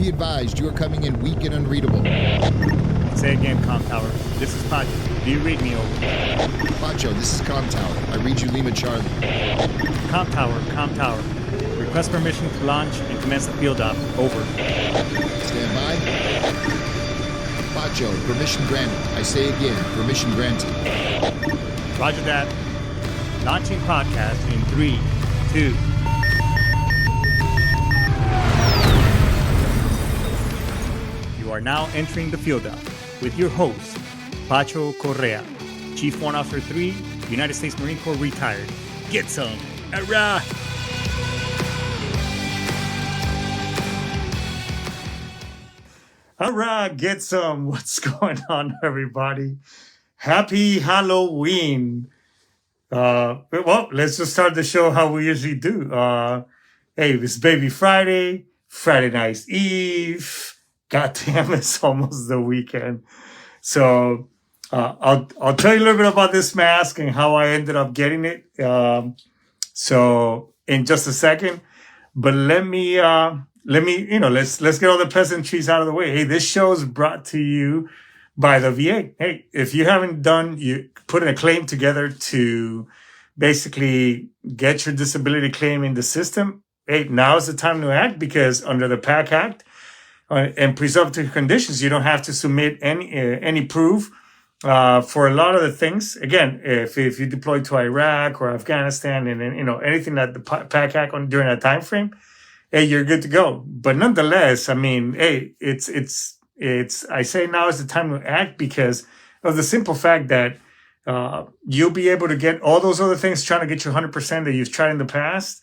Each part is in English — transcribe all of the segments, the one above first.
Be advised, you are coming in weak and unreadable. Say again, Com Tower. This is Pacho. Do you read me over? Pacho, this is Com Tower. I read you Lima Charlie. Com Tower, Com Tower. Request permission to launch and commence the field op. Over. Stand by. Pacho, permission granted. I say again, permission granted. Roger that. Launching podcast in 3, 2. You are now entering the field up with your host, Pacho Correa, Chief Warrant Officer 3, United States Marine Corps retired. Get some. Hurrah! Hurrah! Get some. What's going on, everybody? Happy Halloween. Well, let's just start the show how we usually do. Hey, it's Baby Friday, Friday Night's Eve. God damn, it's almost the weekend. So I'll tell you a little bit about this mask and how I ended up getting it. So in just a second, but let's get all the pleasantries out of the way. Hey, this show is brought to you by the VA. Hey, if you haven't you put a claim together to basically get your disability claim in the system, hey, now is the time to act, because under the PAC Act and presumptive conditions, you don't have to submit any proof for a lot of the things. Again, if you deploy to Iraq or Afghanistan and anything that the PAC Act on during that time frame, hey, you're good to go. But nonetheless, I mean, hey, I say now is the time to act because of the simple fact that you'll be able to get all those other things trying to get you 100% that you've tried in the past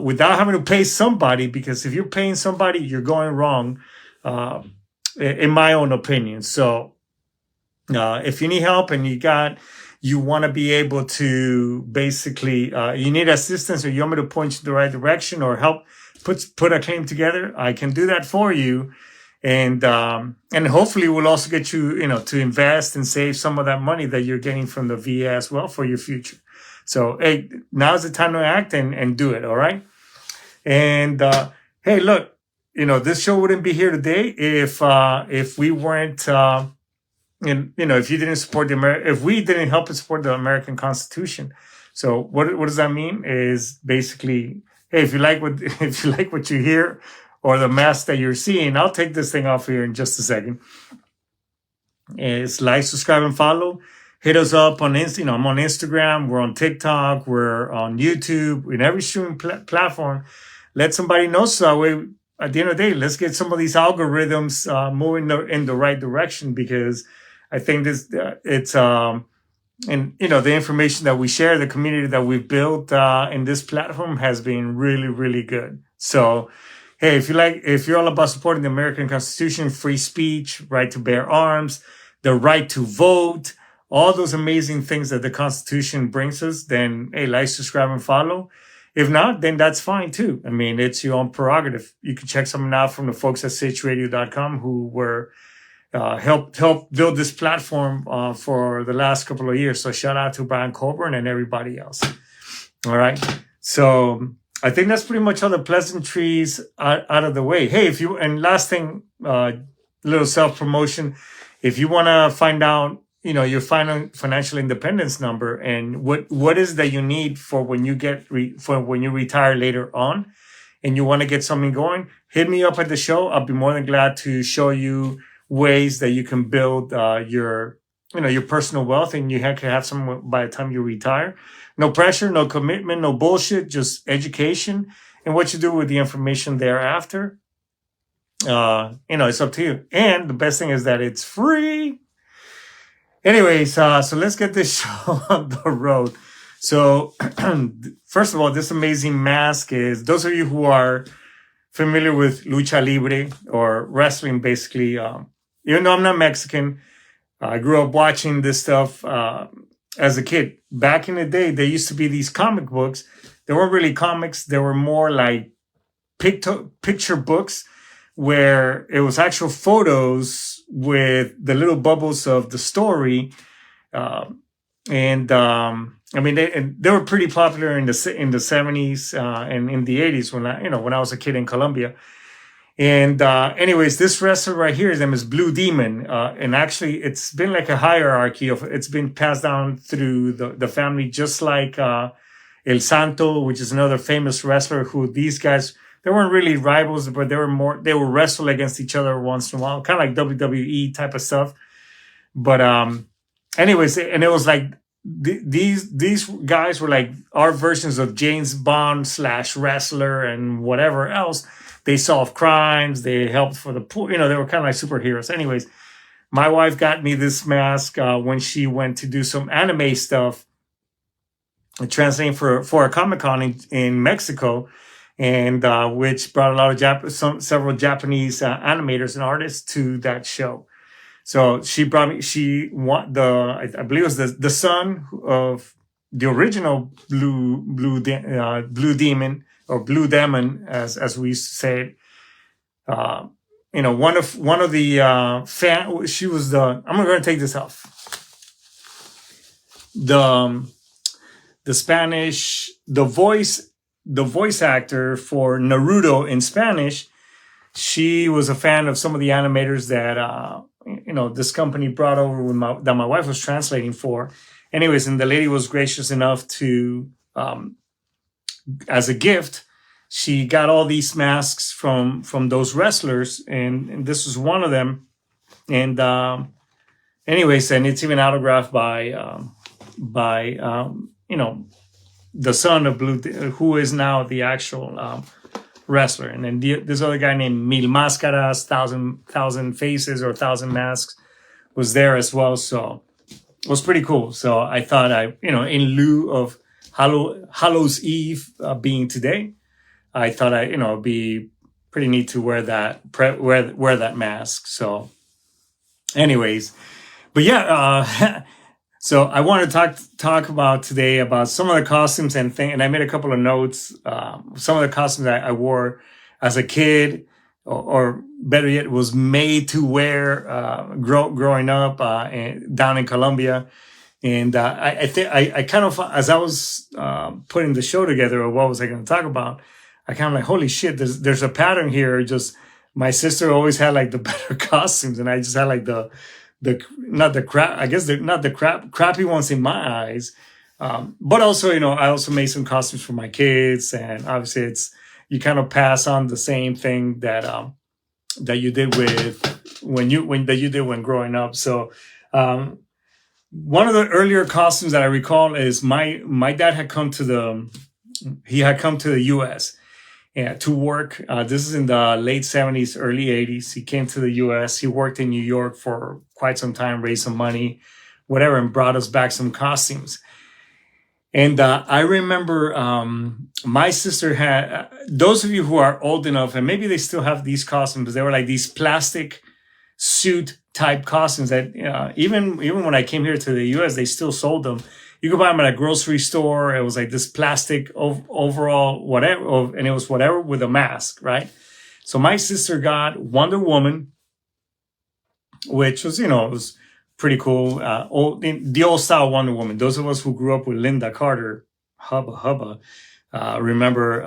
without having to pay somebody, because if you're paying somebody, you're going wrong, in my own opinion. So if you need help and you want to be able to basically, you need assistance or you want me to point you in the right direction or help put a claim together, I can do that for you. And hopefully we'll also get you, to invest and save some of that money that you're getting from the VA as well for your future. So, hey, now's the time to act and do it. All right. And, hey, look, this show wouldn't be here today if we weren't, if you didn't support if we didn't help and support the American Constitution. So what does that mean? Is basically, hey, if you like what you hear or the mask that you're seeing, I'll take this thing off here in just a second. It's like, subscribe, and follow. Hit us up on I'm on Instagram. We're on TikTok. We're on YouTube. In every streaming platform. Let somebody know, so that way, at the end of the day, let's get some of these algorithms moving in the right direction, because I think the information that we share, the community that we've built in this platform has been really, really good. So, hey, if you're all about supporting the American Constitution, free speech, right to bear arms, the right to vote, all those amazing things that the Constitution brings us, then, hey, like, subscribe, and follow. If not, then that's fine too. I mean, it's your own prerogative. You can check something out from the folks at Sitchradio.com who were helped build this platform for the last couple of years. So shout out to Brian Colburn and everybody else. All right. So I think that's pretty much all the pleasantries out of the way. Hey, last thing, little self-promotion. If you want to find out, your financial independence number and what is that you need for when you retire later on and you want to get something going, hit me up at the show. I'll be more than glad to show you ways that you can build your personal wealth, and you can have some by the time you retire. No pressure, no commitment, no bullshit, just education and what you do with the information thereafter. It's up to you. And the best thing is that it's free. Anyways, so let's get this show on the road. So first of all, this amazing mask is, those of you who are familiar with lucha libre or wrestling, basically, even though I'm not Mexican, I grew up watching this stuff as a kid. Back in the day, there used to be these comic books. They weren't really comics. They were more like picture books where it was actual photos with the little bubbles of the story. I mean, they were pretty popular in the 70s and in the 80s when I was a kid in Colombia. And anyways, this wrestler right here, his name is Blue Demon. And actually, it's been like a hierarchy of, it's been passed down through the family, just like El Santo, which is another famous wrestler who these guys, they weren't really rivals, but they were wrestle against each other once in a while, kind of like WWE type of stuff. But anyways, and it was like these guys were like our versions of James Bond / wrestler and whatever else. They solved crimes. They helped for the poor. You know, they were kind of like superheroes. Anyways, my wife got me this mask when she went to do some anime stuff, translating for a Comic-Con in Mexico, and which brought a lot of several Japanese animators and artists to that show. So she brought me. I believe it was the son of the original Blue Demon, or Blue Demon, as we used to say it. You know, one of the fan. She was the. I'm going to take this off. The Spanish, the voice actor for Naruto in Spanish. She was a fan of some of the animators that you know, this company brought over that my wife was translating for. Anyways, and the lady was gracious enough to, as a gift, she got all these masks from those wrestlers, and this was one of them. And anyways, and it's even autographed by you know, the son of Blue, who is now the actual wrestler. And then this other guy named Mil Máscaras, thousand faces or 1,000 masks, was there as well. So it was pretty cool. So I thought you know, in lieu of Hallows Eve being today, I thought you know, it'd be pretty neat to wear that mask. So anyways, but yeah, so I want to talk about today about some of the costumes and I made a couple of notes. Some of the costumes that I wore as a kid, or better yet, was made to wear growing up down in Colombia. And I think I kind of, as I was putting the show together, or what was I going to talk about, I kind of like, holy shit, there's a pattern here. Just my sister always had like the better costumes, and I just had like crappy ones in my eyes. But also, you know, I also made some costumes for my kids, and obviously you kind of pass on the same thing that you did when growing up. So, one of the earlier costumes that I recall is my dad had come to the U.S. To work. This is in the late 70s, early 80s. He came to the U.S. He worked in New York for quite some time, raised some money, whatever, and brought us back some costumes. And I remember my sister had, those of you who are old enough, and maybe they still have these costumes, they were like these plastic suit type costumes that even when I came here to the U.S., they still sold them. You could buy them at a grocery store. It was like this plastic overall, whatever, and it was whatever with a mask, right? So my sister got Wonder Woman, which was, you know, it was pretty cool. The old style Wonder Woman. Those of us who grew up with Linda Carter, hubba, remember.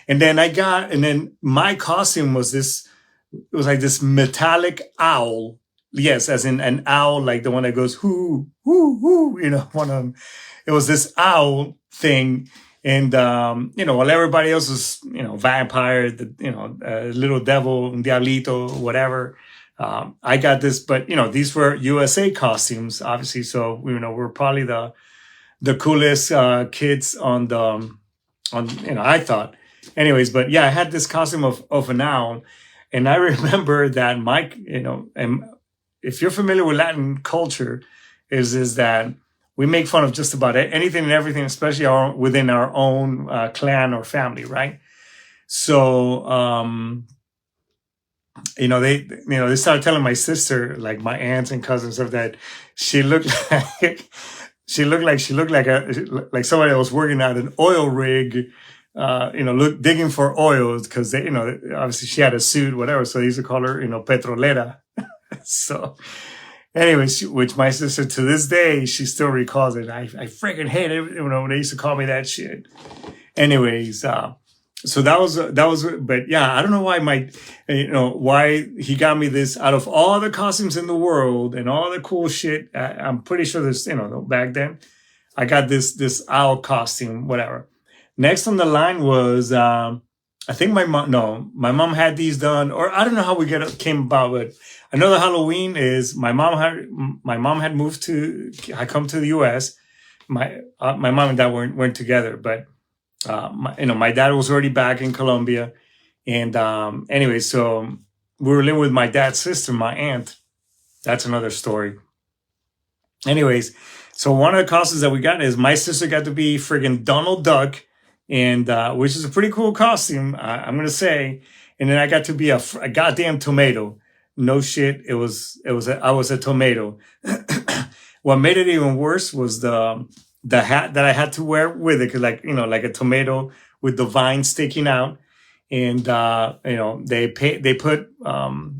And then my costume was this. It was like this metallic owl. Yes, as in an owl, like the one that goes hoo, hoo, hoo, you know, one of them. It was this owl thing. And, you know, while everybody else was, you know, vampire, little devil, diablito, whatever. I got this, but, you know, these were USA costumes, obviously. So, you know, we're probably the coolest kids on, you know, I thought. Anyways, but yeah, I had this costume of an owl. And I remember that you know, and if you're familiar with Latin culture, is that we make fun of just about anything and everything, especially within our own clan or family, right? So, you know, they started telling my sister, like my aunts and cousins, stuff that she looked like like somebody that was working at an oil rig, you know, digging for oil, because you know, obviously she had a suit, whatever. So they used to call her, you know, petrolera. So, anyways, which my sister to this day, she still recalls it. I freaking hate it, you know, when they used to call me that shit. Anyways, So but yeah, I don't know why why he got me this out of all the costumes in the world and all the cool shit. I'm pretty sure there's, back then I got this owl costume, whatever. Next on the line was, I think my mom had these done, or I don't know how came about, but another Halloween is my mom had moved I come to the U.S. My mom and dad weren't together, but my dad was already back in Colombia. And anyway, so we were living with my dad's sister, my aunt. That's another story. Anyways, so one of the costumes that we got is my sister got to be friggin' Donald Duck, and which is a pretty cool costume, I'm gonna say. And then I got to be a goddamn tomato. No shit, I was a tomato. What made it even worse was the hat that I had to wear with it, cause like a tomato with the vine sticking out, and they put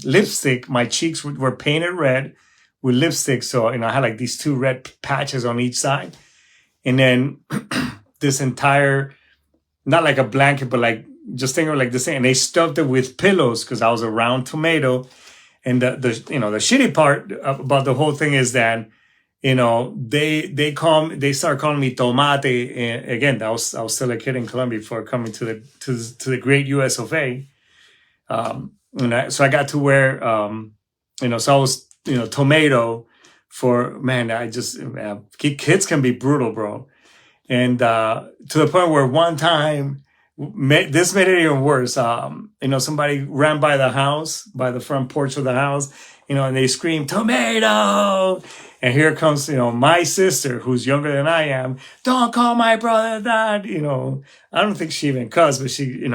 lipstick. My cheeks were painted red with lipstick, so I had like these two red patches on each side, and then this entire, not like a blanket, but like just think of like the same. And they stuffed it with pillows because I was a round tomato. And the shitty part about the whole thing is that they started calling me tomate. And again, I was still a kid in Colombia before coming to the great US of A. So I got to wear so I was tomato for, man. Kids can be brutal, bro. And to the point where one time, this made it even worse. Somebody ran by the front porch of the house, and they screamed, "Tomato!" And here comes, my sister, who's younger than I am. "Don't call my brother that." I don't think she even cussed, but she,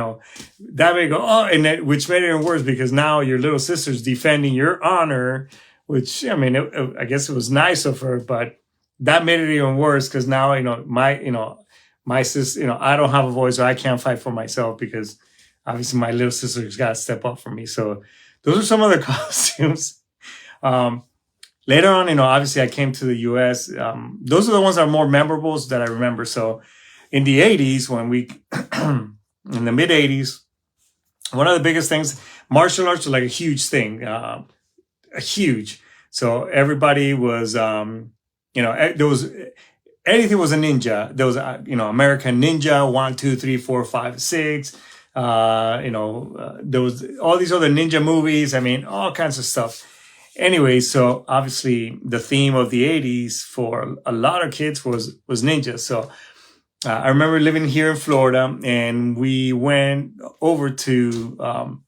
that made go, oh, and which made it even worse because now your little sister's defending your honor, which, I guess it was nice of her, but that made it even worse because now, my sister, I don't have a voice, so I can't fight for myself because obviously my little sister's got to step up for me. So those are some of the costumes. Later on, obviously I came to the US. Those are the ones that are more memorable that I remember. So in the 80s, in the mid 80s, one of the biggest things, martial arts was like a huge thing, huge. So everybody was, there was, anything was a ninja. There was, American Ninja, 1, 2, 3, 4, 5, 6. There was all these other ninja movies. All kinds of stuff. Anyway, so obviously the theme of the 80s for a lot of kids was ninjas. So I remember living here in Florida, and we went over to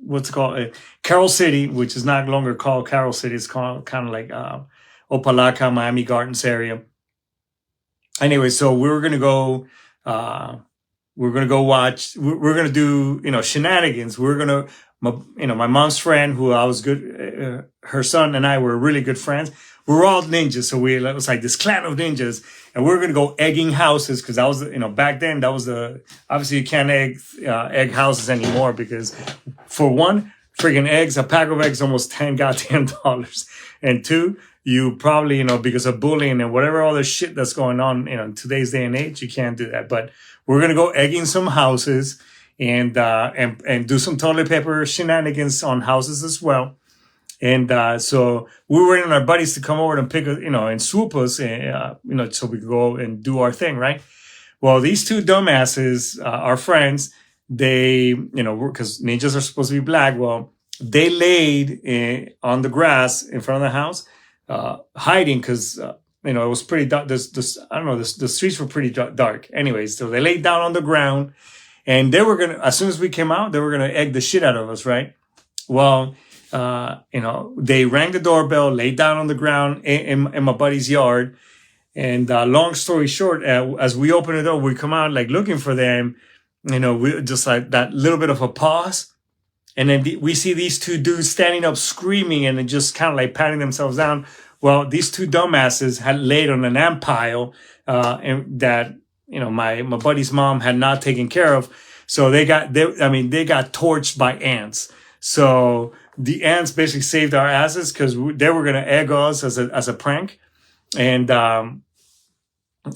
what's it called, Carol City, which is not longer called Carol City. It's called kind of like Opelika, Miami Gardens area. Anyway, so we were gonna go. We're gonna go watch. We're gonna do shenanigans. My mom's friend, who I was good, her son and I were really good friends. We were all ninjas, so it was like this clan of ninjas, and we were gonna go egging houses because that was, back then that was obviously you can't egg houses anymore because for one, friggin' eggs, a pack of eggs, almost $10 goddamn, and two, you probably because of bullying and whatever other shit that's going on in today's day and age, you can't do that. But we're gonna go egging some houses and do some toilet paper shenanigans on houses as well. And so we were waiting on our buddies to come over and pick and swoop us, so we could go and do our thing, right? Well, these two dumbasses, our friends, they, because ninjas are supposed to be black. Well, they laid on the grass in front of the house, hiding because it was pretty dark. I don't know. The streets were pretty dark. Anyways, so they laid down on the ground, and they were gonna, as soon as we came out, they were gonna egg the shit out of us, right? Well, they rang the doorbell, laid down on the ground in my buddy's yard, and long story short, as we open the door, we come out like looking for them. We just like that little bit of a pause, and then we see these two dudes standing up screaming and just kind of like patting themselves down. Well, these two dumbasses had laid on an ant pile, and that my buddy's mom had not taken care of. So they got torched by ants. So the ants basically saved our asses because they were gonna egg us as a prank, and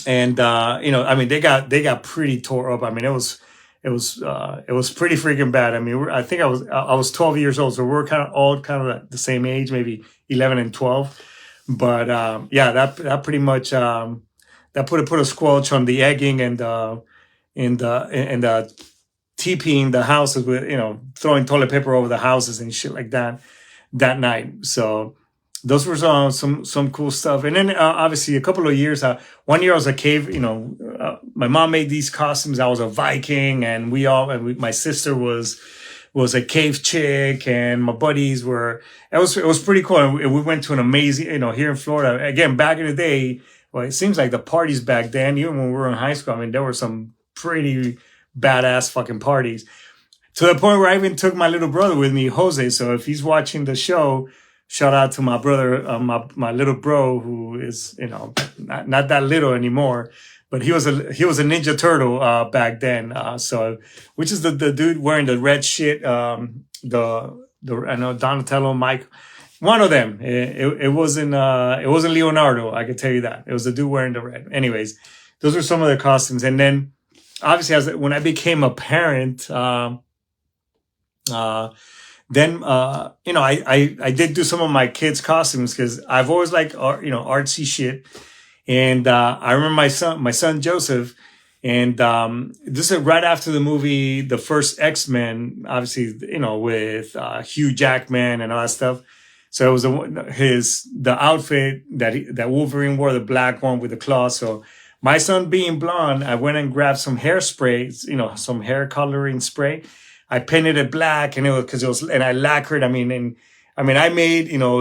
and I mean, they got pretty tore up. I mean, it was pretty freaking bad. I mean, I think I was 12 years old, so we're all kind of the same age, maybe 11 and 12. But yeah, that pretty much that put a squelch on the egging and TPing the houses with, throwing toilet paper over the houses and shit like that night. So those were some cool stuff. And then obviously a couple of years, one year I was a cave, my mom made these costumes. I was a Viking, and my sister was a cave chick, and my buddies were, it was pretty cool. And we went to an amazing, here in Florida, again, back in the day. Well, it seems like the parties back then, even when we were in high school, I mean, there were some pretty badass fucking parties, to the point where I even took my little brother with me, Jose. So if he's watching the show, shout out to my brother, my little bro, who is, not that little anymore, but he was a Ninja Turtle back then. So which is the dude wearing the red shit, I know Donatello, Mike, one of them. It wasn't Leonardo, I can tell you that. It was the dude wearing the red. Anyways, those are some of the costumes. And then obviously when I became a parent, then I did do some of my kids' costumes, because I've always liked artsy shit. And I remember my son Joseph, and this is right after the movie, the first X-Men, obviously, with Hugh Jackman and all that stuff. So it was the outfit that Wolverine wore, the black one with the claws. So my son being blonde, I went and grabbed some hairspray, some hair coloring spray. I painted it black, and and I lacquered. I made,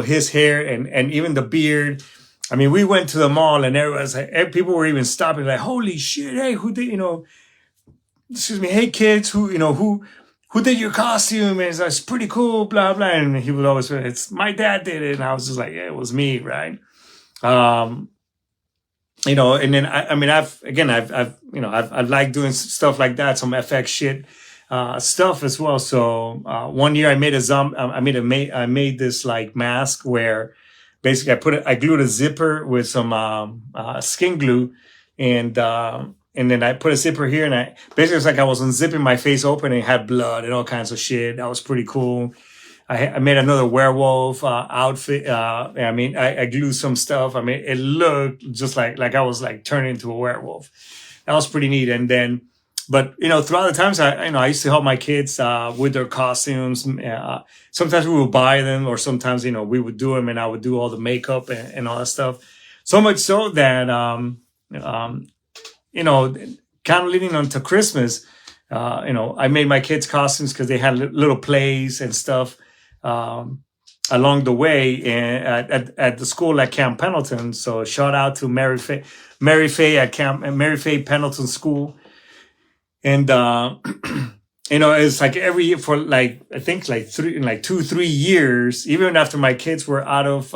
his hair and even the beard. I mean, we went to the mall, and everyone's like, people were even stopping, like, holy shit, hey, who did, excuse me, hey kids, who did your costume? And it's pretty cool, blah, blah. And he would always say, it's my dad did it. And I was just like, yeah, it was me, right? And then I've liked doing stuff like that, some FX shit. Stuff as well. So one year I made I made this like mask where basically I glued a zipper with some skin glue, and then I put a zipper here, and it's like I was unzipping my face open, and it had blood and all kinds of shit. That was pretty cool. I made another werewolf outfit. I glued some stuff. I mean, it looked just like I was like turning into a werewolf. That was pretty neat. And then, but throughout the times, I used to help my kids with their costumes. Sometimes we would buy them, or sometimes we would do them, and I would do all the makeup and all that stuff. So much so that kind of leading on to Christmas, I made my kids costumes because they had little plays and stuff along the way at the school at Camp Pendleton. So shout out to Mary Faye at Mary Faye Pendleton School. And, it's like every year for I think 2-3 years, even after my kids were out of,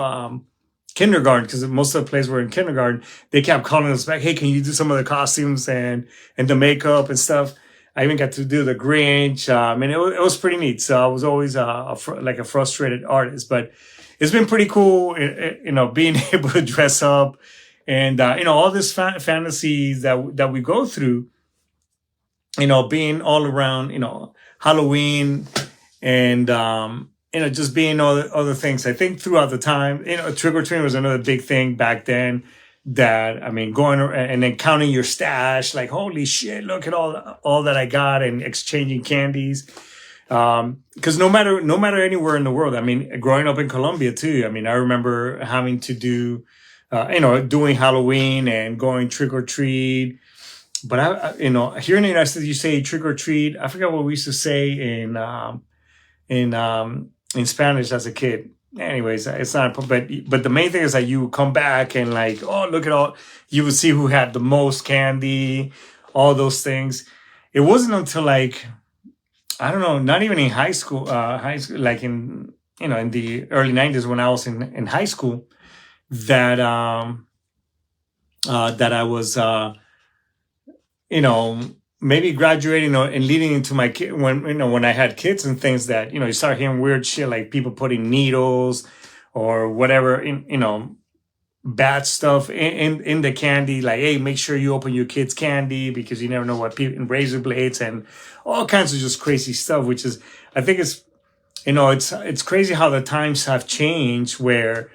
kindergarten, because most of the plays were in kindergarten, they kept calling us back. Hey, can you do some of the costumes and the makeup and stuff? I even got to do the Grinch. It was pretty neat. So I was always, a frustrated artist, but it's been pretty cool, being able to dress up and, all this fantasies that we go through. Being all around, Halloween and, just being all the other things. I think throughout the time, trick-or-treating was another big thing back then that, going and then counting your stash, like, holy shit, look at all that I got, and exchanging candies. Cause no matter anywhere in the world, growing up in Colombia too, I remember having to do, doing Halloween and going trick-or-treat. But here in the United States, you say trick or treat. I forgot what we used to say in Spanish as a kid. Anyways, it's not. But the main thing is that you would come back and like, oh, look at all. You would see who had the most candy, all those things. It wasn't until I don't know, not even in high school, like in the early 90s when I was in high school, that that I was. Maybe graduating and leading into my kid when I had kids and things that, you start hearing weird shit like people putting needles or whatever bad stuff in the candy. Like, hey, make sure you open your kids' candy because you never know what people in razor blades and all kinds of just crazy stuff. Which is, I think it's, it's crazy how the times have changed. Where,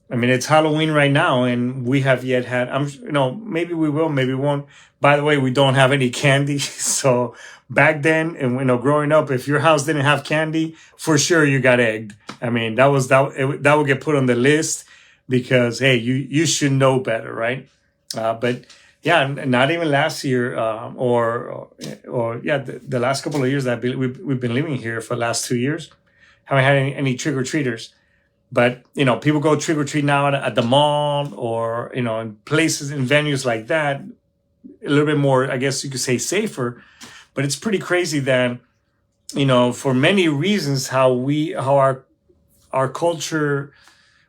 I mean, it's Halloween right now, and we have yet had. Maybe we will, maybe we won't. By the way, we don't have any candy. So back then, and growing up, if your house didn't have candy, for sure you got egged. I mean, that would get put on the list because hey, you should know better, right? But yeah, not even last year, or yeah, the last couple of years that we've been living here for the last 2 years, haven't had any trick or treaters. But, people go trick or treat now at the mall or, in places, in venues like that, a little bit more, I guess you could say, safer. But it's pretty crazy that, for many reasons, how our culture,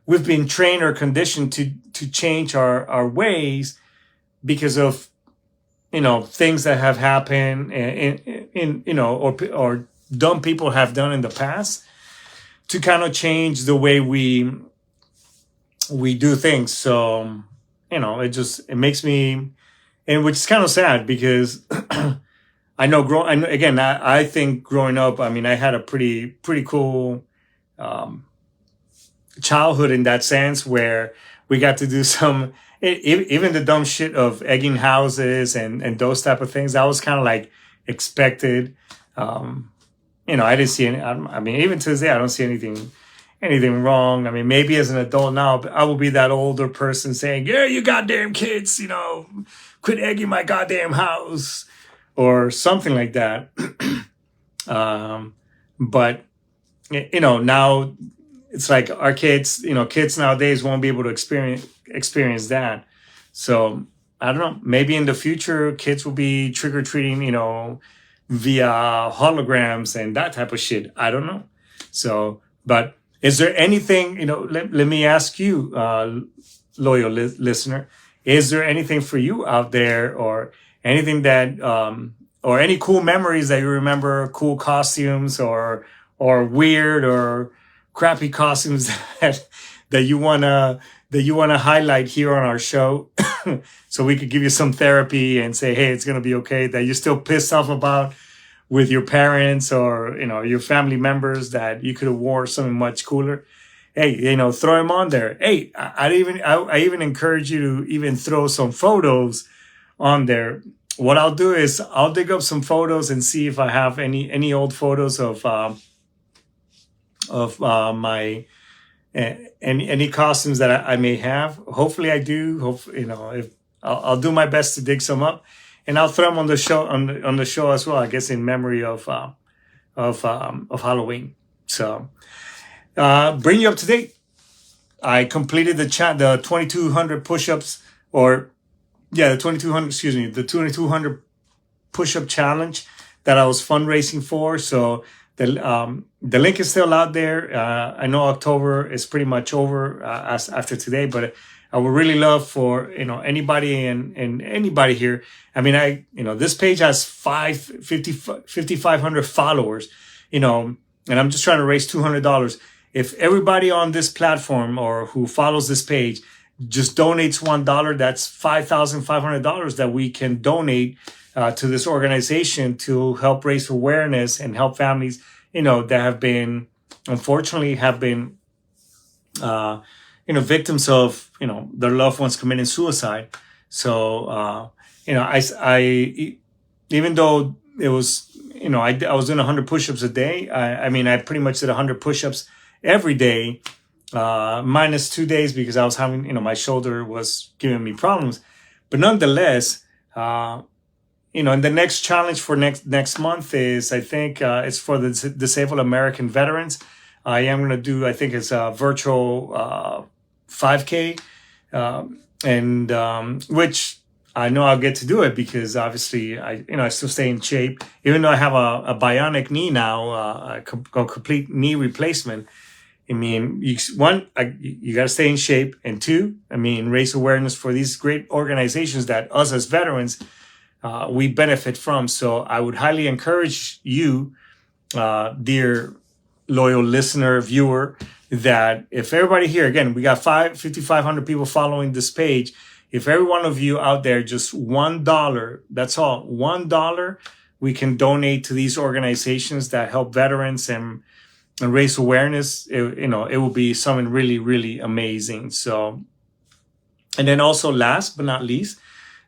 we've been trained or conditioned to change our ways because of, things that have happened or dumb people have done in the past, to kind of change the way we do things. So, it makes me, and which is kind of sad because I think growing up, I mean, I had a pretty cool childhood in that sense, where we got to do some, even the dumb shit of egging houses and those type of things. That was kind of like expected. I didn't see any. I mean, even to this day, I don't see anything wrong. I mean, maybe as an adult now, I will be that older person saying, "Yeah, you goddamn kids, quit egging my goddamn house," or something like that. But now it's like our kids. Kids nowadays won't be able to experience that. So I don't know. Maybe in the future, kids will be trick or treating. Via holograms and that type of shit. I don't know. So, but is there anything, let me ask you, loyal listener, is there anything for you out there, or anything that, or any cool memories that you remember, cool costumes or weird or crappy costumes that you want to highlight here on our show? So we could give you some therapy and say, hey, it's going to be okay, that you're still pissed off about with your parents or, your family members, that you could have worn something much cooler. Hey, throw them on there. Hey, I even encourage you to even throw some photos on there. What I'll do is I'll dig up some photos and see if I have any old photos of my, any costumes that I may have. Hopefully I do. Hopefully, if I'll do my best to dig some up, and I'll throw them on the show on the show as well. I guess in memory of Halloween. So bring you up to date. I completed the 2,200 push-ups, the 2,200 push-up challenge that I was fundraising for. So the link is still out there. I know October is pretty much over after today, but I would really love for, anybody and anybody here. I mean, this page has 5,500 followers, and I'm just trying to raise $200. If everybody on this platform or who follows this page just donates $1, that's $5,500 that we can donate to this organization to help raise awareness and help families, that have been, unfortunately, victims of, their loved ones committing suicide. So, I even though it was, I was doing 100 push-ups a day. I pretty much did 100 push-ups every day, minus 2 days because I was having, my shoulder was giving me problems. But nonetheless, and the next challenge for next month is, I think, it's for the disabled American veterans. I am going to do, I think it's a virtual 5K, which I know I'll get to do it because obviously I still stay in shape, even though I have a bionic knee now, a complete knee replacement. I mean, you got to stay in shape, and two, raise awareness for these great organizations that us as veterans, we benefit from. So I would highly encourage you, dear loyal listener, viewer, that if everybody here, again, we got 5,500 people following this page. If every one of you out there, just $1, that's all, $1, we can donate to these organizations that help veterans and raise awareness. It will be something really, really amazing. So, and then also last but not least,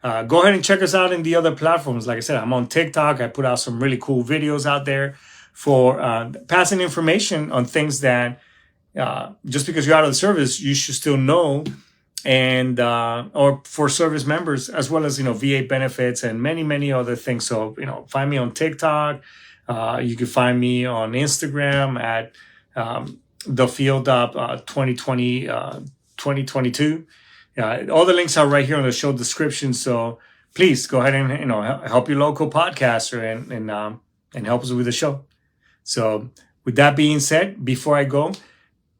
go ahead and check us out in the other platforms. Like I said, I'm on TikTok. I put out some really cool videos out there for passing information on things that just because you're out of the service, you should still know, and or for service members, as well as VA benefits and many, many other things. So find me on TikTok. You can find me on Instagram at the Field Up 2020 2022. All the links are right here on the show description. So please go ahead and help your local podcaster and help us with the show. So with that being said, before I go,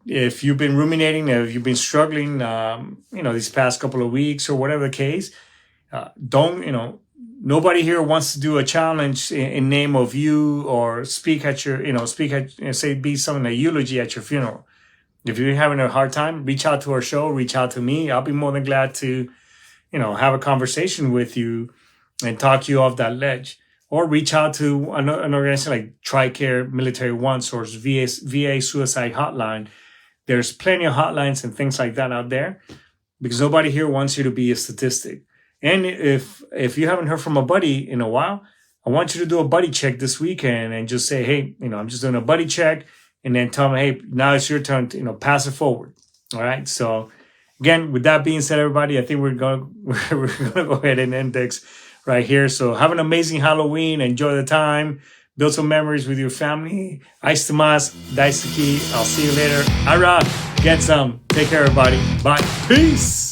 if you've been ruminating, if you've been struggling, these past couple of weeks or whatever the case, nobody here wants to do a challenge in name of you or speak at be something, a eulogy at your funeral. If you're having a hard time, reach out to our show, reach out to me. I'll be more than glad to, have a conversation with you and talk you off that ledge. Or reach out to an organization like TRICARE, Military One Source, VA Suicide Hotline. There's plenty of hotlines and things like that out there, because nobody here wants you to be a statistic. And if you haven't heard from a buddy in a while, I want you to do a buddy check this weekend and just say, hey, I'm just doing a buddy check, and then tell them, hey, now it's your turn to, pass it forward. All right. So again, with that being said, everybody, I think we're gonna go ahead and end this right here. So have an amazing Halloween. Enjoy the time. Build some memories with your family. Ice Tomas, Daisuki. I'll see you later. Ara, get some. Take care, everybody. Bye. Peace.